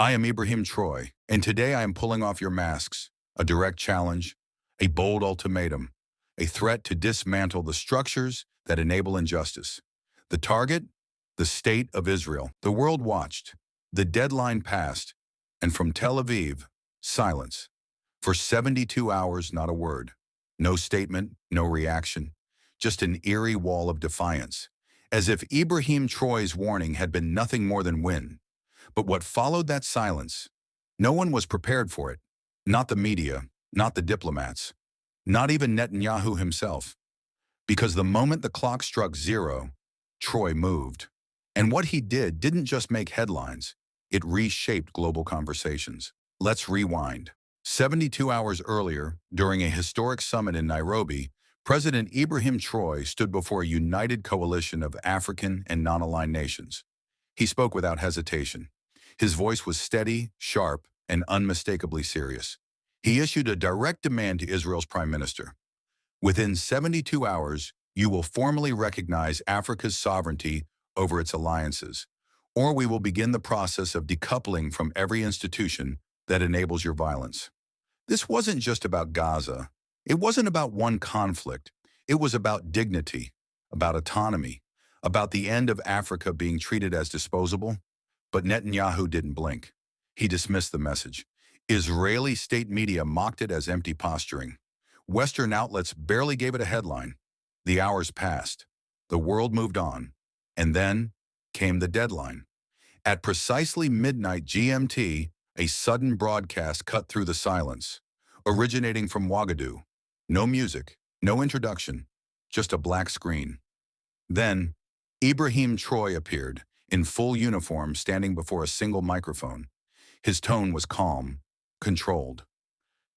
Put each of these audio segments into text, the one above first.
I am Ibrahim Troy, and today I am pulling off your masks, a direct challenge, a bold ultimatum, a threat to dismantle the structures that enable injustice. The target? The state of Israel. The world watched. The deadline passed, and from Tel Aviv, silence. For 72 hours, not a word. No statement, no reaction, just an eerie wall of defiance, as if Ibrahim Troy's warning had been nothing more than wind. But what followed that silence? No one was prepared for it. Not the media, not the diplomats, not even Netanyahu himself. Because the moment the clock struck zero, Troy moved. And what he did didn't just make headlines, it reshaped global conversations. Let's rewind. 72 hours earlier, during a historic summit in Nairobi, President Ibrahim Troy stood before a united coalition of African and non-aligned nations. He spoke without hesitation. His voice was steady, sharp, and unmistakably serious. He issued a direct demand to Israel's prime minister. Within 72 hours, you will formally recognize Africa's sovereignty over its alliances, or we will begin the process of decoupling from every institution that enables your violence. This wasn't just about Gaza. It wasn't about one conflict. It was about dignity, about autonomy, about the end of Africa being treated as disposable. But Netanyahu didn't blink. He dismissed the message. Israeli state media mocked it as empty posturing. Western outlets barely gave it a headline. The hours passed. The world moved on. And then came the deadline. At precisely midnight GMT, a sudden broadcast cut through the silence, originating from Ouagadougou. No music, no introduction, just a black screen. Then, Ibrahim Troy appeared, in full uniform, standing before a single microphone. His tone was calm, controlled.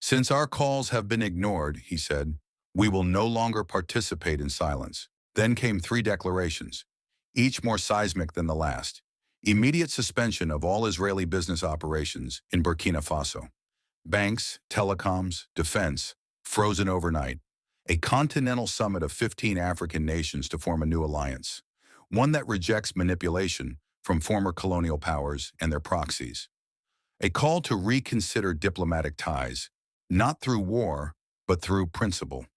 "Since our calls have been ignored," he said, "we will no longer participate in silence." Then came three declarations, each more seismic than the last. Immediate suspension of all Israeli business operations in Burkina Faso. Banks, telecoms, defense, frozen overnight. A continental summit of 15 African nations to form a new alliance, one that rejects manipulation from former colonial powers and their proxies. A call to reconsider diplomatic ties, not through war, but through principle.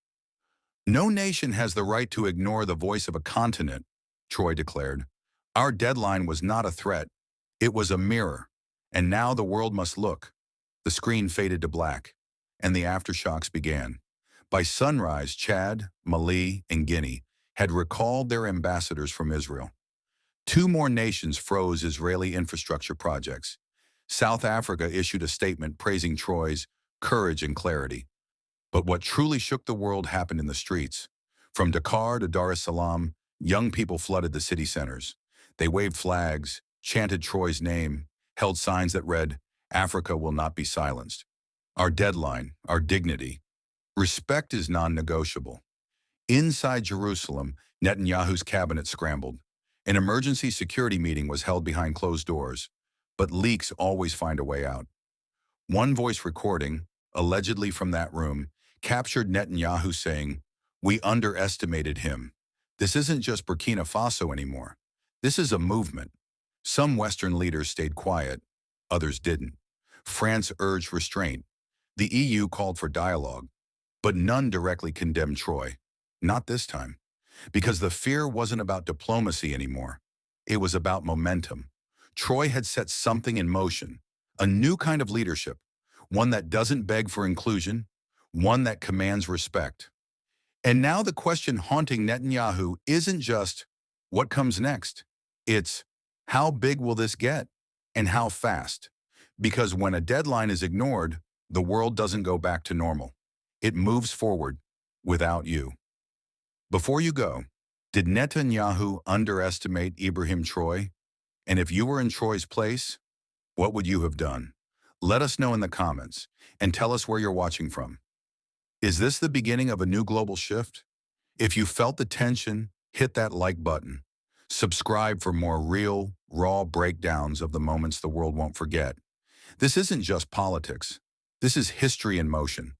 No nation has the right to ignore the voice of a continent, Troy declared. Our deadline was not a threat. It was a mirror. And now the world must look. The screen faded to black, and the aftershocks began. By sunrise, Chad, Mali, and Guinea had recalled their ambassadors from Israel. Two more nations froze Israeli infrastructure projects. South Africa issued a statement praising Troy's courage and clarity. But what truly shook the world happened in the streets. From Dakar to Dar es Salaam, young people flooded the city centers. They waved flags, chanted Troy's name, held signs that read, "Africa will not be silenced. Our deadline, our dignity. Respect is non-negotiable." Inside Jerusalem, Netanyahu's cabinet scrambled. An emergency security meeting was held behind closed doors, but leaks always find a way out. One voice recording, allegedly from that room, captured Netanyahu saying, "We underestimated him. This isn't just Burkina Faso anymore. This is a movement." Some Western leaders stayed quiet, others didn't. France urged restraint. The EU called for dialogue. But none directly condemned Troy. Not this time. Because the fear wasn't about diplomacy anymore. It was about momentum. Troy had set something in motion, a new kind of leadership, one that doesn't beg for inclusion, one that commands respect. And now the question haunting Netanyahu isn't just, what comes next? It's, how big will this get? And how fast? Because when a deadline is ignored, the world doesn't go back to normal. It moves forward without you. Before you go, did Netanyahu underestimate Ibrahim Troy? And if you were in Troy's place, what would you have done? Let us know in the comments and tell us where you're watching from. Is this the beginning of a new global shift? If you felt the tension, hit that like button. Subscribe for more real, raw breakdowns of the moments the world won't forget. This isn't just politics. This is history in motion.